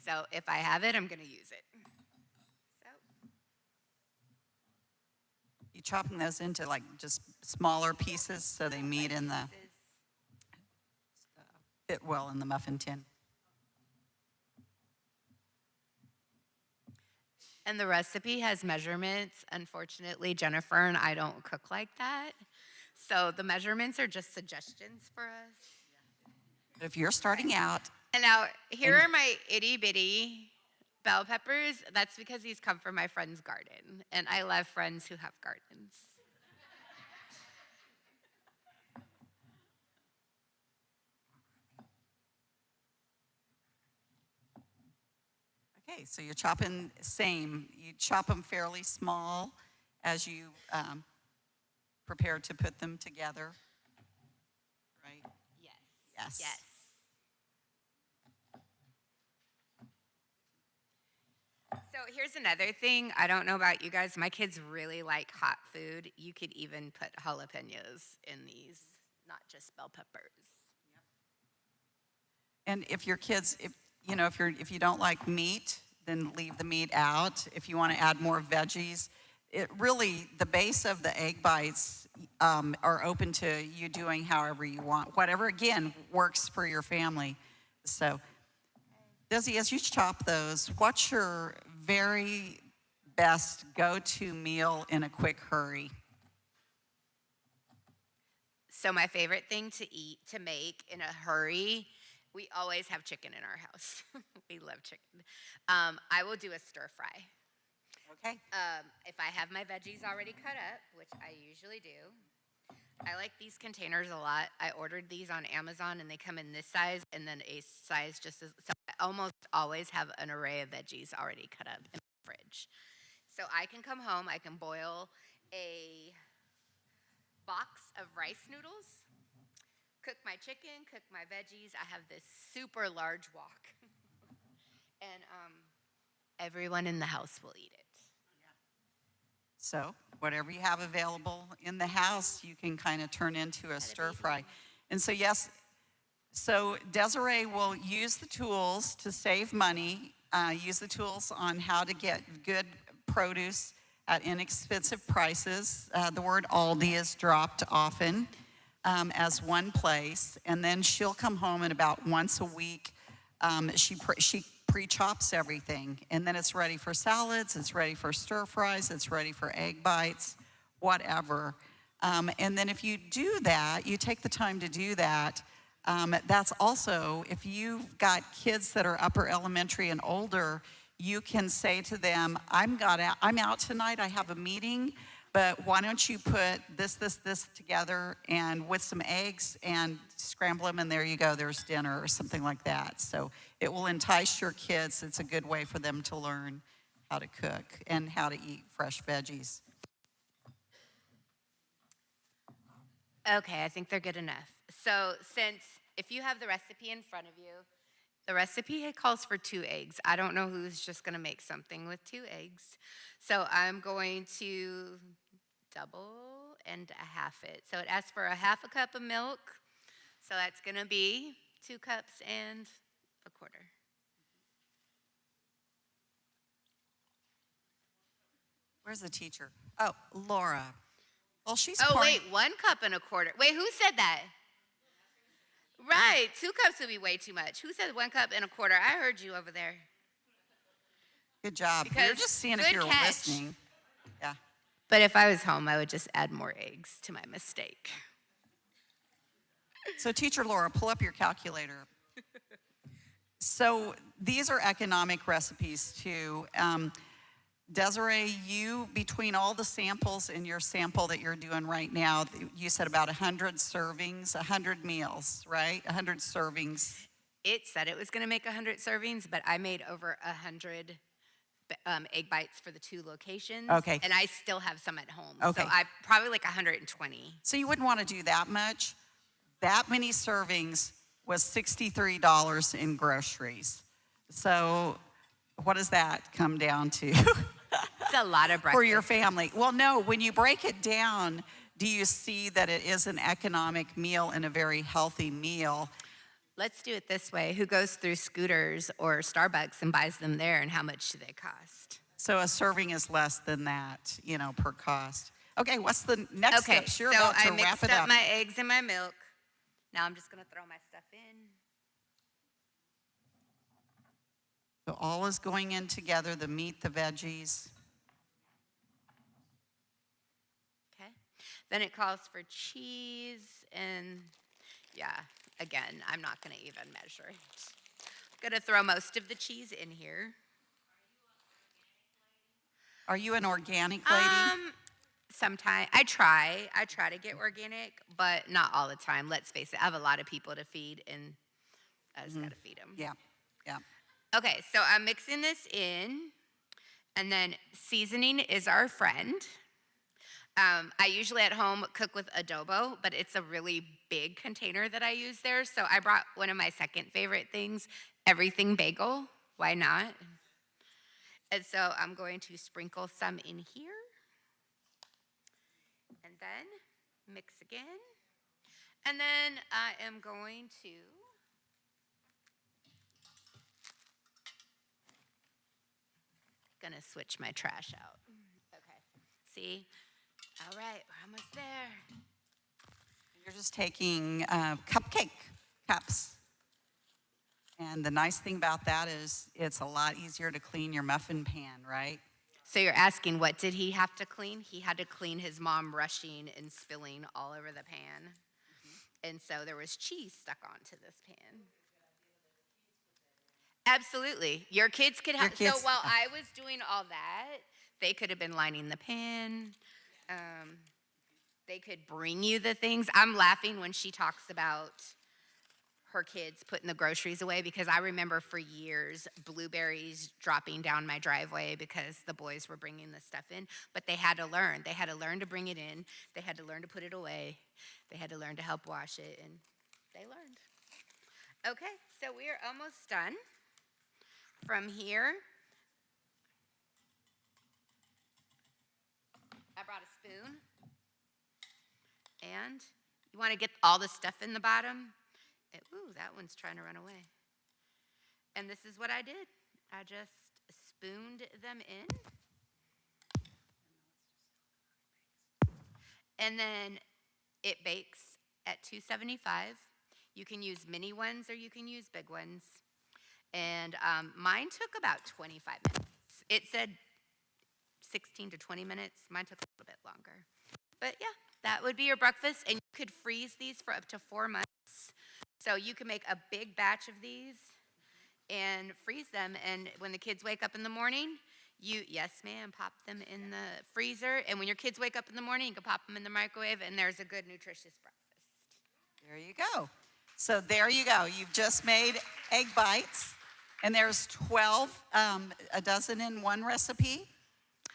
so if I have it, I'm gonna use it. So. You chopping those into like just smaller pieces so they meet in the, fit well in the muffin tin. And the recipe has measurements. Unfortunately, Jennifer and I don't cook like that. So the measurements are just suggestions for us. If you're starting out, And now, here are my itty bitty bell peppers. That's because these come from my friend's garden. And I love friends who have gardens. okay, so you're chopping same. You chop them fairly small as you prepare to put them together, right? Yes. Yes. Yes. So here's another thing. I don't know about you guys. My kids really like hot food. You could even put jalapenos in these, not just bell peppers. And if your kids, if you don't like meat, then leave the meat out. If you want to add more veggies, the base of the egg bites are open to you doing however you want. Whatever, again, works for your family. So, Desi, as you chop those, what's your very best go-to meal in a quick hurry? So my favorite thing to make in a hurry, we always have chicken in our house. We love chicken. I will do a stir fry. Okay. If I have my veggies already cut up, which I usually do, I like these containers a lot. I ordered these on Amazon, and they come in this size and then a size just as, so I almost always have an array of veggies already cut up in the fridge. So I can come home, I can boil a box of rice noodles, cook my chicken, cook my veggies. I have this super large wok. And everyone in the house will eat it. So whatever you have available in the house, you can kind of turn into a stir fry. And so yes, so Desiree will use the tools to save money, use the tools on how to get good produce at inexpensive prices. The word Aldi is dropped often as one place, and then she'll come home and about once a week she pre-chops everything, and then it's ready for salads, it's ready for stir fries, it's ready for egg bites, whatever. And then if you do that, you take the time to do that. That's also, if you've got kids that are upper elementary and older, you can say to them, I'm out tonight, I have a meeting, but why don't you put this together and with some eggs and scramble them, and there you go, there's dinner or something like that. So it will entice your kids. It's a good way for them to learn how to cook and how to eat fresh veggies. Okay, I think they're good enough. So if you have the recipe in front of you, the recipe calls for 2 eggs. I don't know who's just gonna make something with 2 eggs. So I'm going to double and a half it. So it asks for a half a cup of milk. So that's gonna be 2 cups and a quarter. Where's the teacher? Oh, Laura. Well, she's Oh, pouring. wait, 1 cup and a quarter. Wait, who said that? Right, 2 cups would be way too much. Who said 1 cup and a quarter? I heard you over there. Good job. Because We're just seeing if good you're catch. listening. Yeah. But if I was home, I would just add more eggs to my mistake. So, Teacher Laura, pull up your calculator. So, these are economic recipes too. Desiree, you, between all the samples in your sample that you're doing right now, you said about 100 servings, 100 meals, right? 100 servings. It said it was going to make 100 servings, but I made over 100 egg bites for the 2 locations. Okay. And I still have some at home. Okay. So I probably like 120. So you wouldn't want to do that much. That many servings was $63 in groceries. So what does that come down to? It's a lot of breakfast. For your family. Well, no, when you break it down, do you see that it is an economic meal and a very healthy meal? Let's do it this way. Who goes through Scooters or Starbucks and buys them there, and how much do they cost? So a serving is less than that, per cost. Okay, what's the next step? You're so about to I wrap mixed it up up. my eggs and my milk. Now I'm just gonna throw my stuff in. So all is going in together, the meat, the veggies. Okay. Then it calls for cheese, and yeah, again, I'm not gonna even measure it. Gonna throw most of the cheese in here. Are you an organic lady? Sometimes I try to get organic, but not all the time. Let's face it, I have a lot of people to feed, and I just gotta feed them. Yeah, yeah. Okay, so I'm mixing this in, and then seasoning is our friend. I usually at home cook with adobo, but it's a really big container that I use there. So I brought one of my second favorite things, everything bagel. Why not? And so I'm going to sprinkle some in here. And then mix again. And then I am going to switch my trash out. Okay. See? All right, we're almost there. You're just taking cupcake cups. And the nice thing about that is it's a lot easier to clean your muffin pan, right? So you're asking, what did he have to clean? He had to clean his mom rushing and spilling all over the pan. And so there was cheese stuck onto this pan. Absolutely. Your kids could help. So while I was doing all that, they could have been lining the pan. They could bring you the things. I'm laughing when she talks about her kids putting the groceries away, because I remember for years blueberries dropping down my driveway because the boys were bringing the stuff in, but they had to learn. They had to learn to bring it in. They had to learn to put it away. They had to learn to help wash it, and they learned. Okay, so we are almost done. From here, I brought a spoon, and you want to get all the stuff in the bottom. Ooh, that one's trying to run away. And this is what I did. I just spooned them in. And then it bakes at 275. You can use mini ones or you can use big ones. And mine took about 25 minutes. It said 16 to 20 minutes. Mine took a little bit longer. But yeah, that would be your breakfast. And you could freeze these for up to 4 months. So you can make a big batch of these and freeze them. And when the kids wake up in the morning, yes, ma'am, pop them in the freezer. And when your kids wake up in the morning, you can pop them in the microwave, and there's a good, nutritious breakfast. There you go. So there you go. You've just made egg bites, and there's 12, a dozen in one recipe,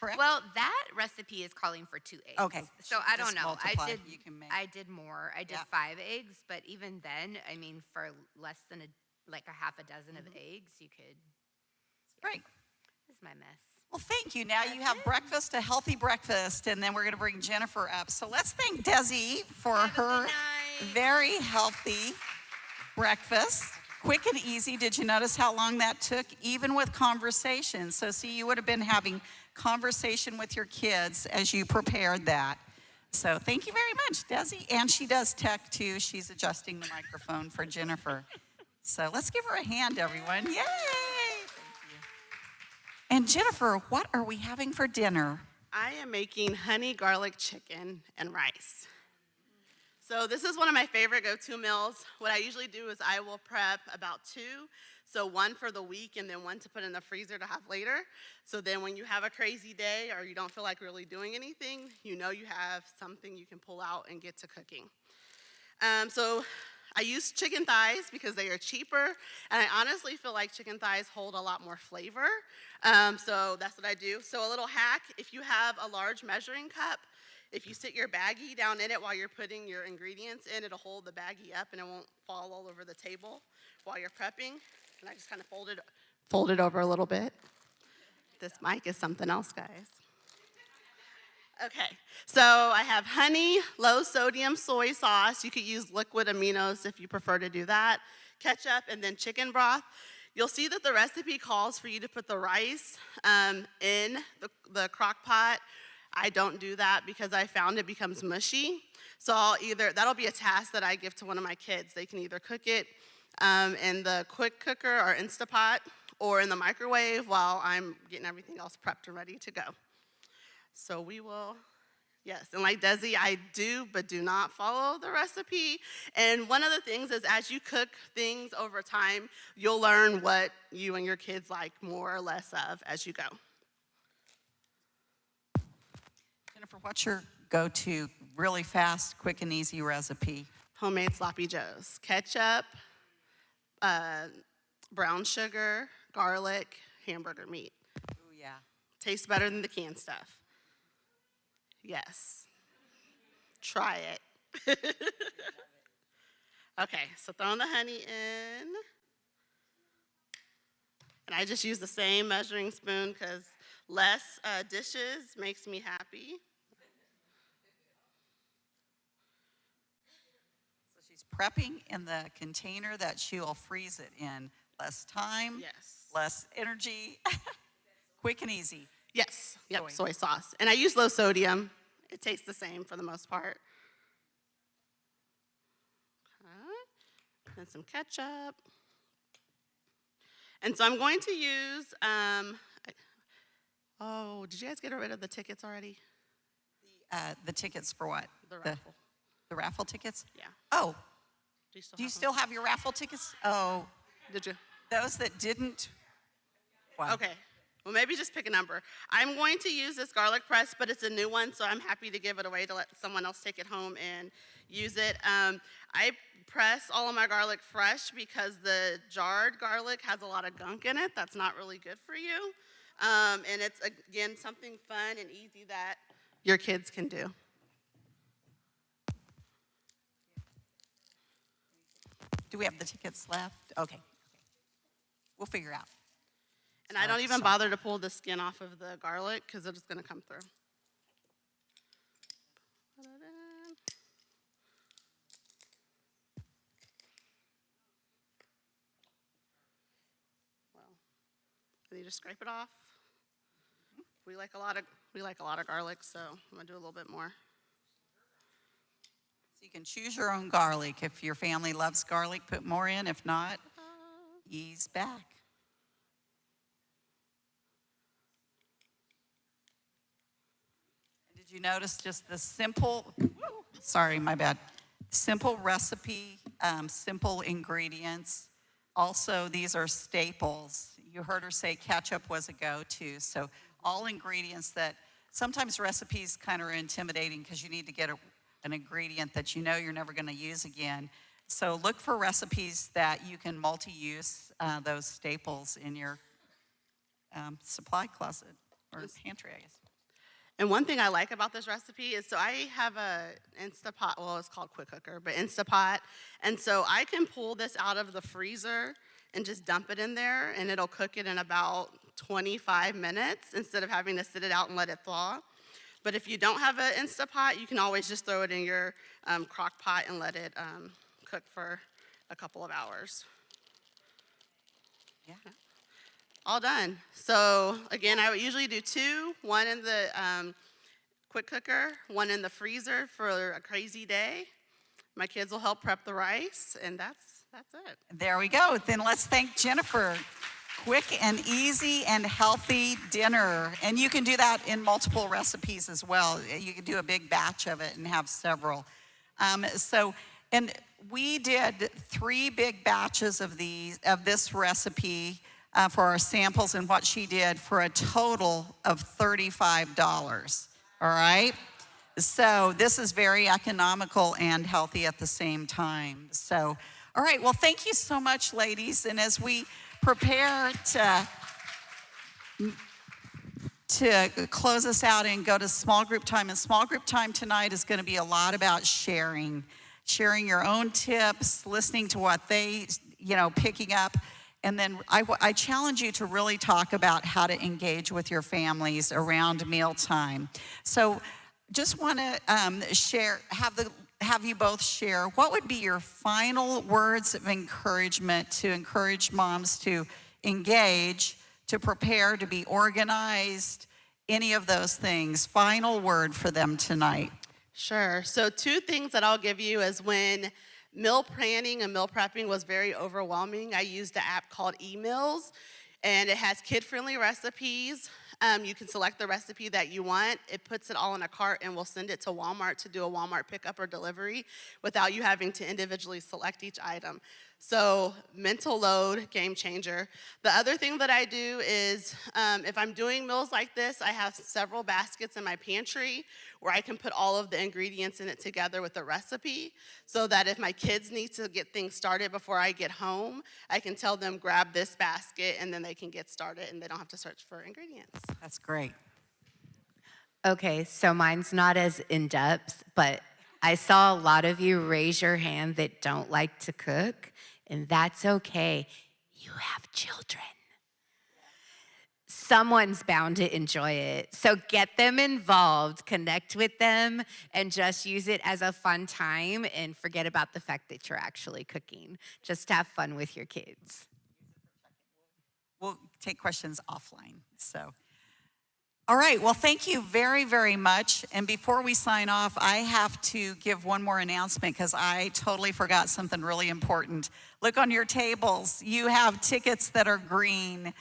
correct? Well, that recipe is calling for 2 eggs. Okay. So I don't Just know. multiply. You can make. I did more. I did 5 eggs, but even then, I mean, for less than like a half a dozen of eggs, you could. Great. This is my mess. Well, thank you. Now you have breakfast, a healthy breakfast, and then we're going to bring Jennifer up. So let's thank Desi for her very healthy breakfast. Quick and easy. Did you notice how long that took? Even with conversation. So see, you would have been having conversation with your kids as you prepared that. So thank you very much, Desi. And she does tech too. She's adjusting the microphone for Jennifer. So let's give her a hand, everyone. Yay! And Jennifer, what are we having for dinner? I am making honey garlic chicken and rice. So this is one of my favorite go-to meals. What I usually do is I will prep about 2. So one for the week and then one to put in the freezer to have later. So then when you have a crazy day or you don't feel like really doing anything, you know you have something you can pull out and get to cooking. So I use chicken thighs because they are cheaper, and I honestly feel like chicken thighs hold a lot more flavor. So that's what I do. So a little hack, if you have a large measuring cup, if you sit your baggie down in it while you're putting your ingredients in, it'll hold the baggie up and it won't fall all over the table while you're prepping. And I just kind of fold it over a little bit. This mic is something else, guys. Okay, so I have honey, low sodium soy sauce. You could use liquid aminos if you prefer to do that. Ketchup, and then chicken broth. You'll see that the recipe calls for you to put the rice in the crock pot. I don't do that because I found it becomes mushy. So that'll be a task that I give to one of my kids. They can either cook it in the quick cooker or Instapot or in the microwave while I'm getting everything else prepped and ready to go. So we will, yes, and like Desi, I do, but do not follow the recipe. And one of the things is as you cook things over time, you'll learn what you and your kids like more or less of as you go. Jennifer, what's your go-to really fast, quick and easy recipe? Homemade sloppy joes. Ketchup, brown sugar, garlic, hamburger meat. Oh, yeah. Tastes better than the canned stuff. Yes. Try it. Okay, so throwing the honey in. And I just use the same measuring spoon because less dishes makes me happy. So she's prepping in the container that she'll freeze it in. Less time, Yes. less energy, quick and easy. Yes, yep, soy sauce. And I use low sodium. It tastes the same for the most part. Okay. And some ketchup. And so I'm going to use, did you guys get rid of the tickets already? The tickets for what? The raffle. The raffle tickets? Yeah. Oh, Do you still do you have them? still have your raffle tickets? Oh, Did you? those that didn't? Wow. Okay. Well, maybe just pick a number. I'm going to use this garlic press, but it's a new one, so I'm happy to give it away to let someone else take it home and use it. I press all of my garlic fresh because the jarred garlic has a lot of gunk in it. That's not really good for you. And it's, again, something fun and easy that your kids can do. Do we have the tickets left? Okay. We'll figure out. And I don't even bother to pull the skin off of the garlic because it's just going to come through. Put it in. Well, and you just scrape it off. We like a lot of garlic, so I'm gonna do a little bit more. You can choose your own garlic. If your family loves garlic, put more in. If not, ease back. Did you notice just the simple, sorry, my bad, simple recipe, simple ingredients. Also, these are staples. You heard her say ketchup was a go-to. So all ingredients that sometimes recipes kind of are intimidating because you need to get an ingredient that you know you're never going to use again. So look for recipes that you can multi-use those staples in your supply closet or pantry, I guess. And one thing I like about this recipe is, so I have a Instapot, well, it's called Quick Cooker, but Instapot. And so I can pull this out of the freezer and just dump it in there, and it'll cook it in about 25 minutes instead of having to sit it out and let it thaw. But if you don't have an Instapot, you can always just throw it in your crock pot and let it cook for a couple of hours. Yeah. All done. So again, I would usually do two, one in the quick cooker, one in the freezer for a crazy day. My kids will help prep the rice, and that's it. There we go. Then let's thank Jennifer. Quick and easy and healthy dinner. And you can do that in multiple recipes as well. You can do a big batch of it and have several. And we did 3 big batches of this recipe for our samples, and what she did for a total of $35. All right? So this is very economical and healthy at the same time. So, all right, well, thank you so much, ladies. And as we prepare to close us out and go to small group time, and small group time tonight is going to be a lot about sharing your own tips, listening to what they, picking up. And then I challenge you to really talk about how to engage with your families around mealtime. So just want to have you both share what would be your final words of encouragement to encourage moms to engage, to prepare, to be organized, any of those things. Final word for them tonight. Sure. So 2 things that I'll give you is when meal planning and meal prepping was very overwhelming, I used an app called eMeals, and it has kid-friendly recipes. You can select the recipe that you want. It puts it all in a cart and will send it to Walmart to do a Walmart pickup or delivery without you having to individually select each item. So mental load, game changer. The other thing that I do is if I'm doing meals like this, I have several baskets in my pantry where I can put all of the ingredients in it together with the recipe so that if my kids need to get things started before I get home, I can tell them grab this basket and then they can get started and they don't have to search for ingredients. That's great. Okay, so mine's not as in-depth, but I saw a lot of you raise your hand that don't like to cook, and that's okay. You have children. Someone's bound to enjoy it. So get them involved, connect with them, and just use it as a fun time and forget about the fact that you're actually cooking. Just have fun with your kids. We'll take questions offline. So, all right, well, thank you very, very much. And before we sign off, I have to give one more announcement because I totally forgot something really important. Look on your tables. You have tickets that are green.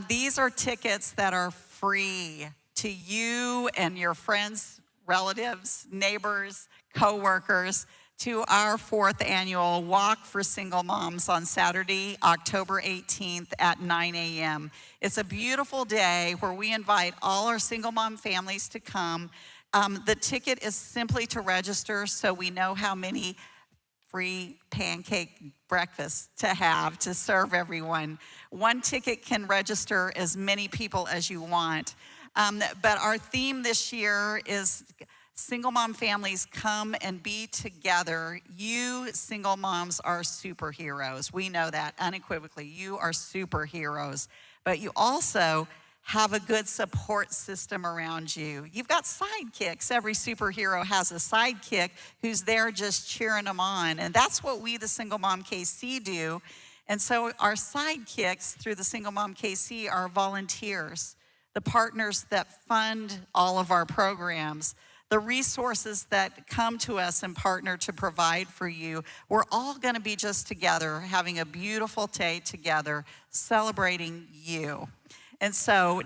These are tickets that are free to you and your friends, relatives, neighbors, coworkers, to our 4th annual Walk for Single Moms on Saturday, October 18th at 9 a.m. It's a beautiful day where we invite all our single mom families to come. The ticket is simply to register so we know how many free pancake breakfasts to have to serve everyone. One ticket can register as many people as you want. But our theme this year is single mom families come and be together. You single moms are superheroes. We know that unequivocally. You are superheroes. But you also have a good support system around you. You've got sidekicks. Every superhero has a sidekick who's there just cheering them on. And that's what we, the Single Mom KC, do. And so our sidekicks through the Single Mom KC are volunteers, the partners that fund all of our programs, the resources that come to us and partner to provide for you. We're all going to be just together, having a beautiful day together, celebrating you. And so,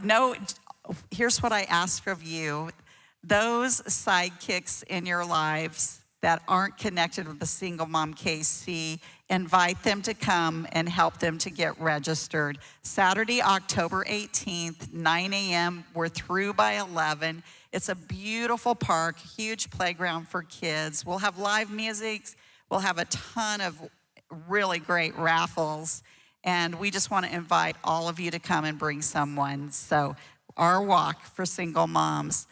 here's what I ask of you. Those sidekicks in your lives that aren't connected with the Single Mom KC, invite them to come and help them to get registered. Saturday, October 18th, 9 a.m. We're through by 11. It's a beautiful park, huge playground for kids. We'll have live music. We'll have a ton of really great raffles. And we just want to invite all of you to come and bring someone. So our walk for single moms.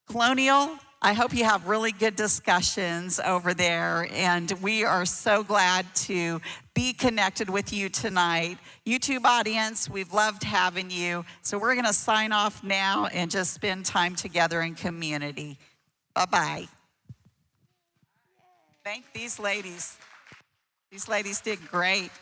Colonial, I hope you have really good discussions over there, and we are so glad to be connected with you tonight. YouTube audience, we've loved having you. So we're going to sign off now and just spend time together in community. Bye-bye. Thank these ladies. These ladies did great.